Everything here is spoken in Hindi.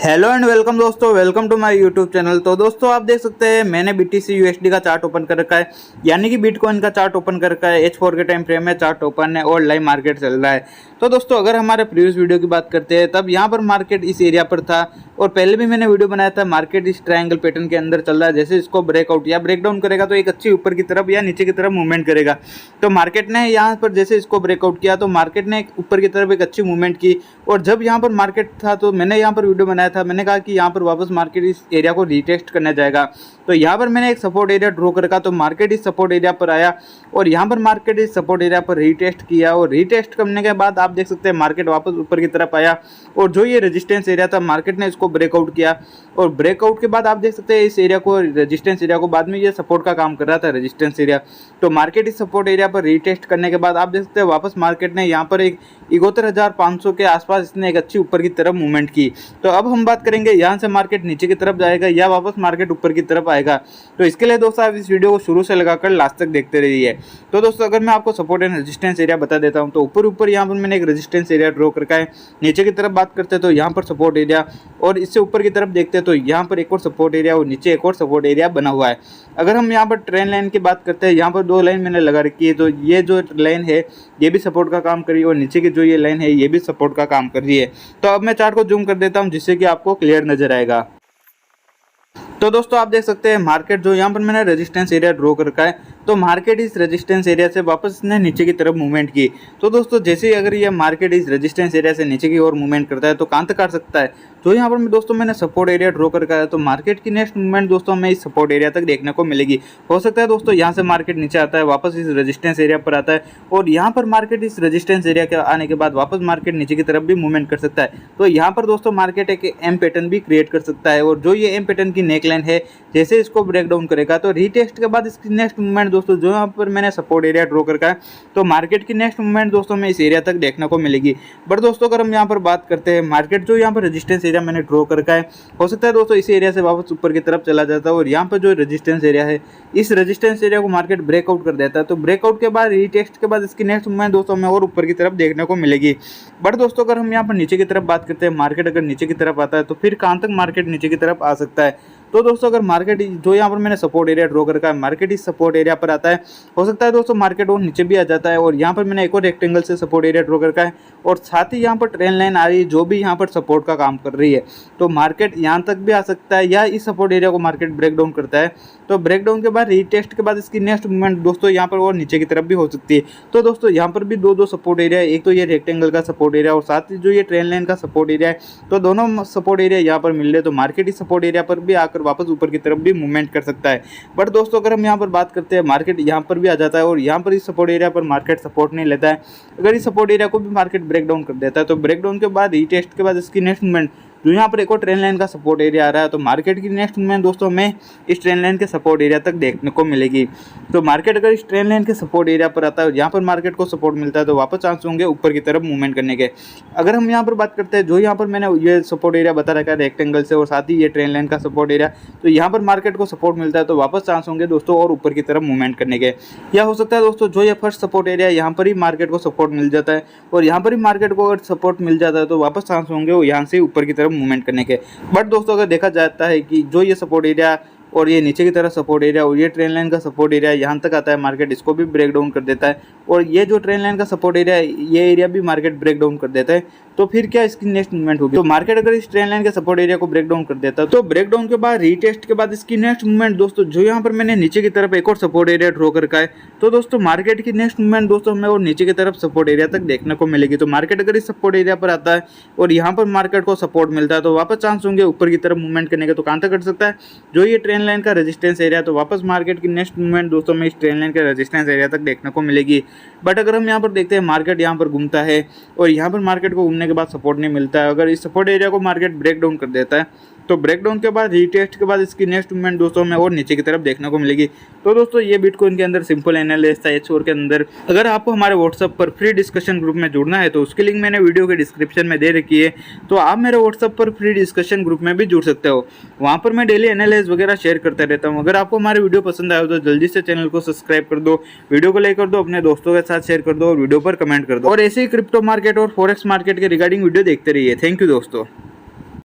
हेलो एंड वेलकम दोस्तों, welcome to my YouTube channel. तो दोस्तों आप देख सकते हैं मैंने BTC USD का चार्ट ओपन कर रखा है, यानी कि बिटकॉइन का चार्ट ओपन कर रखा है। H4 के टाइम फ्रेम में चार्ट ओपन है और लाइव मार्केट चल रहा है। तो दोस्तों अगर हमारे प्रीवियस वीडियो की बात करते हैं तब यहाँ पर मार्केट इस एरिया पर था और पहले भी मैंने वीडियो बनाया था। मार्केट इस ट्रायंगल पैटर्न के अंदर चल रहा है, जैसे इसको ब्रेकआउट या ब्रेकडाउन करेगा तो एक अच्छी ऊपर की तरफ या नीचे की तरफ मूवमेंट करेगा। तो मार्केट ने यहाँ पर जैसे इसको ब्रेकआउट किया तो मार्केट ने ऊपर की तरफ एक अच्छी मूवमेंट की। और जब यहाँ पर मार्केट था तो मैंने यहाँ पर वीडियो बनाया था, मैंने कहा कि यहाँ पर वापस मार्केट इस एरिया को रीटेस्ट करने जाएगा। तो यहाँ पर मैंने एक सपोर्ट एरिया ड्रॉ कर रखा, तो मार्केट इस सपोर्ट एरिया पर आया और यहाँ पर मार्केट इस सपोर्ट एरिया पर रीटेस्ट किया। और रीटेस्ट करने के बाद आप देख सकते हैं मार्केट वापस ऊपर की तरफ आया और जो ये रेजिस्टेंस एरिया था मार्केट ने इसको ब्रेकआउट किया। और ब्रेकआउट के बाद आप देख सकते हैं इस एरिया को, रेजिस्टेंस एरिया को, बाद में ये सपोर्ट का काम कर रहा था रेजिस्टेंस एरिया। तो मार्केट इस सपोर्ट एरिया पर रीटेस्ट करने के बाद आप देख सकते हैं वापस मार्केट ने यहाँ पर एक 71,500 के आसपास इसने एक अच्छी ऊपर की तरफ मूवमेंट की। तो अब हम बात करेंगे यहाँ से मार्केट नीचे की तरफ जाएगा या वापस मार्केट ऊपर की तरफ आएगा। तो इसके लिए दोस्तों आप इस वीडियो को शुरू से लगाकर लास्ट तक देखते रहिए। तो दोस्तों अगर मैं आपको सपोर्ट एंड रेजिस्टेंस एरिया बता देता हूँ तो ऊपर यहाँ पर मैंने एक रेजिस्टेंस एरिया ड्रॉ कर रखा है। नीचे की तरफ बात करते हैं तो यहाँ पर सपोर्ट एरिया, और इससे ऊपर की तरफ देखते हैं तो यहाँ पर एक और सपोर्ट एरिया और नीचे एक और सपोर्ट एरिया बना हुआ है। अगर हम यहाँ पर ट्रेन लाइन की बात करते हैं, यहाँ पर दो लाइन मैंने लगा रखी है। तो ये जो लाइन है ये भी सपोर्ट का काम कर रही है और नीचे की जो ये लाइन है ये भी सपोर्ट का काम कर रही है। तो अब मैं चार्ट को जूम कर देता हूँ जिससे कि आपको क्लियर नजर आएगा। तो दोस्तों आप देख सकते हैं मार्केट जो यहाँ पर मैंने रेजिस्टेंस एरिया ड्रॉ कर रखा है, तो मार्केट इस रेजिस्टेंस एरिया से वापस इसने नीचे की तरफ मूवमेंट की। तो दोस्तों जैसे ही अगर ये मार्केट इस रेजिस्टेंस एरिया से नीचे की ओर मूवमेंट करता है तो कहाँ तक कर सकता है। तो यहाँ पर दोस्तों मैंने सपोर्ट एरिया ड्रॉ कर रखा है, तो मार्केट की नेक्स्ट मूवमेंट दोस्तों हमें इस सपोर्ट एरिया तक देखने को मिलेगी। हो सकता है दोस्तों यहाँ से मार्केट नीचे आता है, वापस इस रेजिस्टेंस एरिया पर आता है और यहाँ पर मार्केट इस रेजिस्टेंस एरिया के आने के बाद वापस मार्केट नीचे की तरफ भी मूवमेंट कर सकता है। तो यहाँ पर दोस्तों मार्केट एक एम पैटर्न भी क्रिएट कर सकता है और जो ये एम पैटर्न की नेक लाइन है जैसे इसको ब्रेक डाउन करेगा तो रीटेस्ट के बाद इसकी नेक्स्ट मूवमेंट दोस्तों जो यहाँ पर मैंने सपोर्ट एरिया ड्रॉ कर रखा है, तो मार्केट की नेक्स्ट मूवमेंट दोस्तों में इस एरिया तक देखने को मिलेगी। बट दोस्तों अगर हम यहाँ पर बात करते हैं मार्केट जो यहाँ पर रेजिस्टेंस एरिया मैंने ड्रॉ कर रखा है, हो सकता है दोस्तों इस एरिया से वापस ऊपर की तरफ चला जाता है और यहाँ पर जो रेजिस्टेंस एरिया है इस रेजिस्टेंस एरिया को मार्केट ब्रेकआउट कर देता है। तो ब्रेकआउट के बाद रीटेस्ट के बाद इसकी नेक्स्ट मूवमेंट दोस्तों हमें और ऊपर की तरफ देखने को मिलेगी। बट दोस्तों अगर हम यहाँ पर नीचे की तरफ बात करते हैं, मार्केट अगर नीचे की तरफ आता है तो फिर कहाँ तक मार्केट नीचे की तरफ आ सकता है। तो दोस्तों अगर मार्केट जो यहाँ पर मैंने सपोर्ट एरिया ड्रॉ कर रखा है, मार्केट इस सपोर्ट एरिया पर आता है, हो सकता है दोस्तों मार्केट और नीचे भी आ जाता है। और यहाँ पर मैंने एक और रेक्टेंगल से सपोर्ट एरिया ड्रॉ कर रखा है और साथ ही यहाँ पर ट्रेन लाइन आ रही है जो भी यहाँ पर सपोर्ट का काम कर रही है। तो मार्केट यहाँ तक भी आ सकता है या इस सपोर्ट एरिया को मार्केट ब्रेक डाउन करता है। तो ब्रेक डाउन के बाद रीटेस्ट के बाद इसकी नेक्स्ट मूवमेंट दोस्तों यहाँ पर और नीचे की तरफ भी हो सकती है। तो दोस्तों यहाँ पर भी दो सपोर्ट एरिया है, एक तो ये रेक्टेंगल का सपोर्ट एरिया और साथ ही जो ये ट्रेन लाइन का सपोर्ट एरिया है। तो दोनों सपोर्ट एरिया यहाँ पर मिल रहे, तो मार्केट इस सपोर्ट एरिया पर भी आकर वापस ऊपर की तरफ भी मूवमेंट कर सकता है। बट दोस्तों अगर हम यहाँ पर बात करते हैं मार्केट यहाँ पर भी आ जाता है और यहाँ पर इस सपोर्ट एरिया पर मार्केट सपोर्ट नहीं लेता है। अगर इस सपोर्ट एरिया को भी मार्केट ब्रेक डाउन कर देता है तो ब्रेक डाउन के बाद रीटेस्ट के बाद इसकी नेक्स्ट मूवमेंट जो यहाँ पर एक और ट्रेन लाइन का सपोर्ट एरिया आ रहा है, तो मार्केट की नेक्स्ट मूवमेंट दोस्तों हमें इस ट्रेन लाइन के सपोर्ट एरिया तक देखने को मिलेगी। तो मार्केट अगर इस ट्रेन लाइन के सपोर्ट एरिया पर आता है, यहाँ पर मार्केट को सपोर्ट मिलता है तो वापस चांस होंगे ऊपर की तरफ मूवमेंट करने के। अगर हम यहाँ पर बात करते हैं जो यहाँ पर मैंने ये सपोर्ट एरिया बता रखा है रेक्टेंगल से और साथ ही ये ट्रेन लाइन का सपोर्ट एरिया, तो यहाँ पर मार्केट को सपोर्ट मिलता है तो वापस चांस होंगे दोस्तों और ऊपर की तरफ मूवमेंट करने के। या हो सकता है दोस्तों जो ये फर्स्ट सपोर्ट एरिया यहाँ पर ही मार्केट को सपोर्ट मिल जाता है और यहाँ पर ही मार्केट को अगर सपोर्ट मिल जाता है तो वापस चांस होंगे वो यहाँ से ऊपर की तरफ मूवमेंट करने के। बट दोस्तों अगर देखा जाता है कि जो ये सपोर्ट एरिया और ये नीचे की तरफ सपोर्ट एरिया और ये ट्रेन लाइन का सपोर्ट एरिया यहाँ तक आता है, मार्केट इसको भी ब्रेक डाउन कर देता है और ये जो ट्रेन लाइन का सपोर्ट एरिया है ये एरिया भी मार्केट ब्रेक डाउन कर देता है, तो फिर क्या इसकी नेक्स्ट मूवमेंट होगी। तो मार्केट अगर इस ट्रेन लाइन के सपोर्ट एरिया को ब्रेक डाउन कर देता है तो ब्रेक डाउन के बाद रीटेस्ट के बाद इसकी नेक्स्ट मूवमेंट दोस्तों जो यहाँ पर मैंने नीचे की तरफ एक और सपोर्ट एरिया ड्रॉ कर रखा है, तो दोस्तों मार्केट की नेक्स्ट मूवमेंट दोस्तों हमें और नीचे की तरफ सपोर्ट एरिया तक देखने को मिलेगी। तो मार्केट अगर इस सपोर्ट एरिया पर आता है और यहाँ पर मार्केट को सपोर्ट मिलता है तो वापस चांस होंगे ऊपर की तरफ मूवमेंट करने के। तो कहाँ तक कर सकता है जो ये ट्रेन लाइन का रेजिस्टेंस एरिया, तो वापस मार्केट की नेक्स्ट मूवमेंट दोस्तों में इस ट्रेन लाइन के रेजिस्टेंस एरिया तक देखने को मिलेगी। बट अगर हम यहाँ पर देखते हैं मार्केट यहाँ पर घूमता है और यहाँ पर मार्केट को घूमने के बाद सपोर्ट नहीं मिलता है, अगर इस सपोर्ट एरिया को मार्केट ब्रेक डाउन कर देता है तो ब्रेक डाउन के बाद रीटेस्ट के बाद इसकी नेक्स्ट मूवमेंट दोस्तों में और नीचे की तरफ देखने को मिलेगी। तो दोस्तों ये बिटकॉइन के अंदर सिंपल एनालिसिस था H4 के अंदर। अगर आपको हमारे व्हाट्सएप पर फ्री डिस्कशन ग्रुप में जुड़ना है तो उसकी लिंक मैंने वीडियो के डिस्क्रिप्शन में दे रखी है, तो आप मेरे व्हाट्सएप पर फ्री डिस्कशन ग्रुप में भी जुड़ सकते हो। वहाँ पर मैं डेली एनालिसिस वगैरह शेयर करता रहता हूँ। अगर आपको हमारे वीडियो पसंद आया तो जल्दी से चैनल को सब्सक्राइब कर दो, वीडियो को लाइक कर दो, अपने दोस्तों के साथ शेयर कर दो और वीडियो पर कमेंट कर दो। और ऐसे ही क्रिप्टो मार्केट और फॉरेक्स मार्केट के रिगार्डिंग वीडियो देखते रहिए। थैंक यू दोस्तों।